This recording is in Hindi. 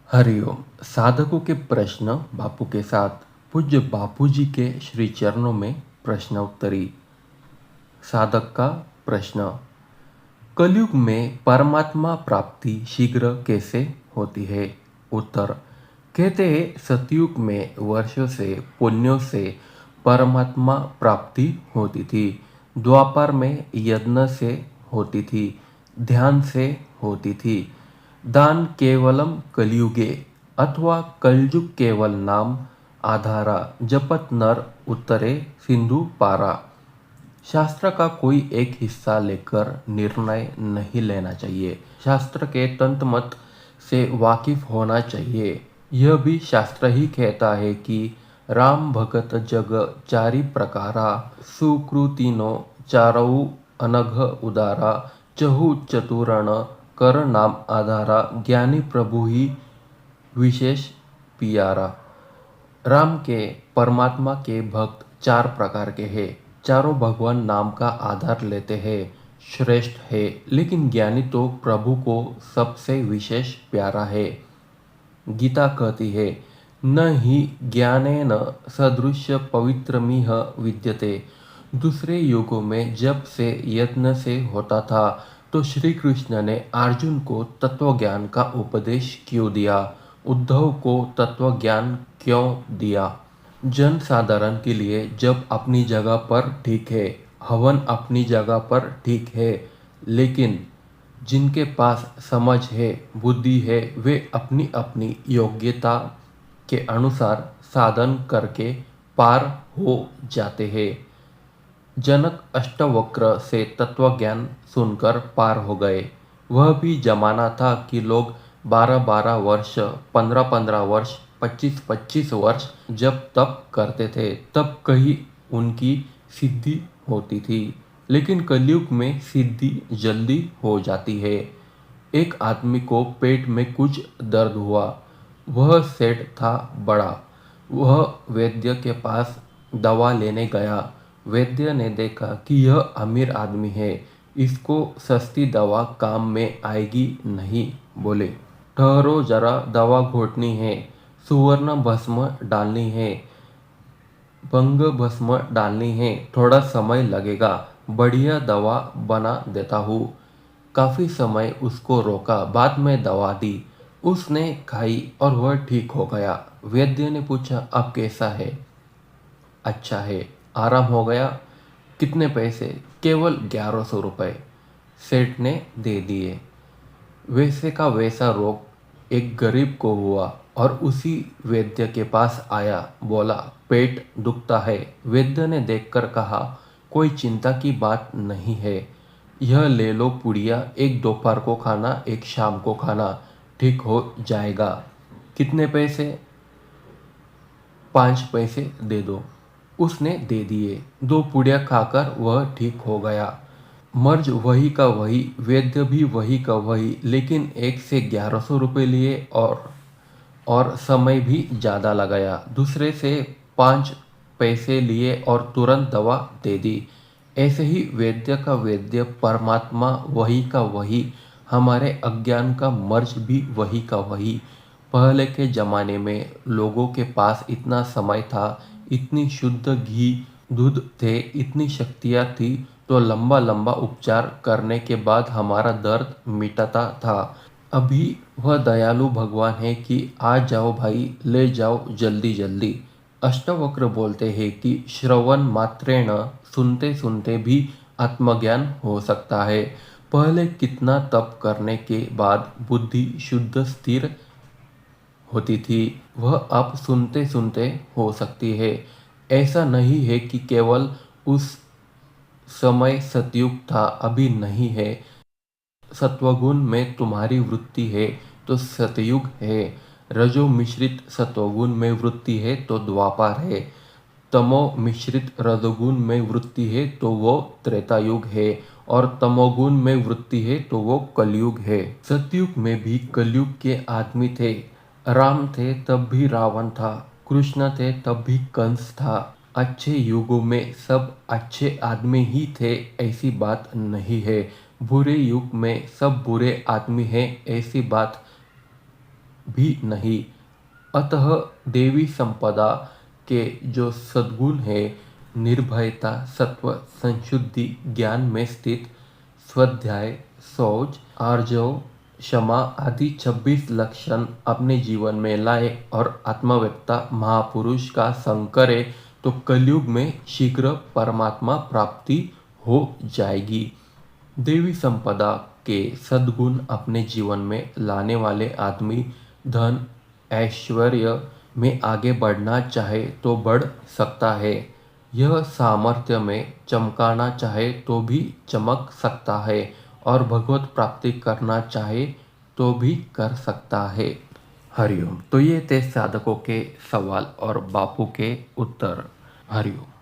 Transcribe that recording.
हरिओम। साधकों के प्रश्न बापू के साथ पूज्य बापूजी के श्री चरणों में प्रश्न उत्तरी। साधक का प्रश्न। कलयुग में परमात्मा प्राप्ति शीघ्र कैसे होती है? उत्तर। कहते हैं सतयुग में वर्षों से पुण्यों से परमात्मा प्राप्ति होती थी। द्वापर में यज्ञ से होती थी, ध्यान से होती थी। दान केवलम कलियुगे अथवा कलयुग केवल नाम आधारा जपत नर उत्तरे सिंधु पारा। शास्त्र का कोई एक हिस्सा लेकर निर्णय नहीं लेना चाहिए। शास्त्र के तंत्र मत से वाकिफ होना चाहिए। यह भी शास्त्र ही कहता है कि राम भगत जग चारि प्रकारा, सुकृतिनो चारऊ अनघ उदारा, चहु चतुरण कर नाम आधारा, ज्ञानी प्रभु ही विशेष पियारा। राम के परमात्मा के भक्त चार प्रकार के हैं। चारों भगवान नाम का आधार लेते हैं, श्रेष्ठ है, लेकिन ज्ञानी तो प्रभु को सबसे विशेष प्यारा है। गीता कहती है, न ही ज्ञानेन सदृश्य पवित्रमिह विद्यते। दूसरे युगों में जब से यत्न से होता था तो श्री कृष्ण ने अर्जुन को तत्व ज्ञान का उपदेश क्यों दिया? उद्धव को तत्व ज्ञान क्यों दिया? जन साधारण के लिए जब अपनी जगह पर ठीक है, हवन अपनी जगह पर ठीक है, लेकिन जिनके पास समझ है, बुद्धि है, वे अपनी अपनी योग्यता के अनुसार साधन करके पार हो जाते हैं। जनक अष्टवक्र से तत्वज्ञान सुनकर पार हो गए। वह भी जमाना था कि लोग 12-12 वर्ष, 15-15 वर्ष, 25-25 वर्ष जब तप करते थे, तब कहीं उनकी सिद्धि होती थी। लेकिन कलयुग में सिद्धि जल्दी हो जाती है। एक आदमी को पेट में कुछ दर्द हुआ। वह सेठ था बड़ा। वह वैद्य के पास दवा लेने गया। वैद्य ने देखा कि यह अमीर आदमी है, इसको सस्ती दवा काम में आएगी नहीं। बोले, ठहरो जरा, दवा घोटनी है, सुवर्ण भस्म डालनी है, भंग भस्म डालनी है, थोड़ा समय लगेगा, बढ़िया दवा बना देता हूँ। काफ़ी समय उसको रोका, बाद में दवा दी। उसने खाई और वह ठीक हो गया। वैद्य ने पूछा, अब कैसा है? अच्छा है, आराम हो गया। कितने पैसे? केवल 1100 रुपये। सेठ ने दे दिए। वैसे का वैसा रोग एक गरीब को हुआ और उसी वैद्य के पास आया। बोला, पेट दुखता है। वैद्य ने देखकर कहा, कोई चिंता की बात नहीं है, यह ले लो पुड़िया, एक दोपहर को खाना, एक शाम को खाना, ठीक हो जाएगा। कितने पैसे? 5 पैसे दे दो। उसने दे दिए। 2 पुड़िया खाकर वह ठीक हो गया। मर्ज वही का वही, वैद्य भी वही का वही, लेकिन एक से 1100 रुपये लिए और समय भी ज़्यादा लगाया। दूसरे से 5 पैसे लिए और तुरंत दवा दे दी। ऐसे ही वैद्य का वैद्य, परमात्मा वही का वही, हमारे अज्ञान का मर्ज भी वही का वही। पहले के ज़माने में लोगों के पास इतना समय था, इतनी शुद्ध घी दूध थे, इतनी शक्तियाँ थी, तो लंबा लंबा उपचार करने के बाद हमारा दर्द मिटता था। अभी वह दयालु भगवान है कि आ जाओ भाई, ले जाओ जल्दी जल्दी। अष्टवक्र बोलते हैं कि श्रवण मात्रेण, सुनते सुनते भी आत्मज्ञान हो सकता है। पहले कितना तप करने के बाद बुद्धि शुद्ध स्थिर होती थी, वह अब सुनते सुनते हो सकती है। ऐसा नहीं है कि केवल उस समय सतयुग था, अभी नहीं है। सत्वगुण में तुम्हारी वृत्ति है तो सतयुग है। रजो मिश्रित सत्वगुण में वृत्ति है तो द्वापर है। तमो मिश्रित रजोगुण में वृत्ति है तो वो त्रेतायुग है। और तमोगुण में वृत्ति है तो वो कलयुग है। सतयुग में भी कलयुग के आदमी थे। राम थे तब भी रावण था, कृष्ण थे तब भी कंस था। अच्छे युगों में सब अच्छे आदमी ही थे, ऐसी बात नहीं है। बुरे युग में सब बुरे आदमी हैं, ऐसी बात भी नहीं। अतः देवी संपदा के जो सद्गुण है, निर्भयता, सत्व, संशुद्धि, ज्ञान में स्थित, स्वाध्याय, शौच, आर्जव, क्षमा आदि 26 लक्षण अपने जीवन में लाए और आत्मव्यक्ता महापुरुष का संग करे तो कलयुग में शीघ्र परमात्मा प्राप्ति हो जाएगी। देवी संपदा के सद्गुण अपने जीवन में लाने वाले आदमी धन ऐश्वर्य में आगे बढ़ना चाहे तो बढ़ सकता है। यह सामर्थ्य में चमकाना चाहे तो भी चमक सकता है और भगवत प्राप्ति करना चाहे तो भी कर सकता है। हरिओम। तो ये थे साधकों के सवाल और बापू के उत्तर। हरिओम।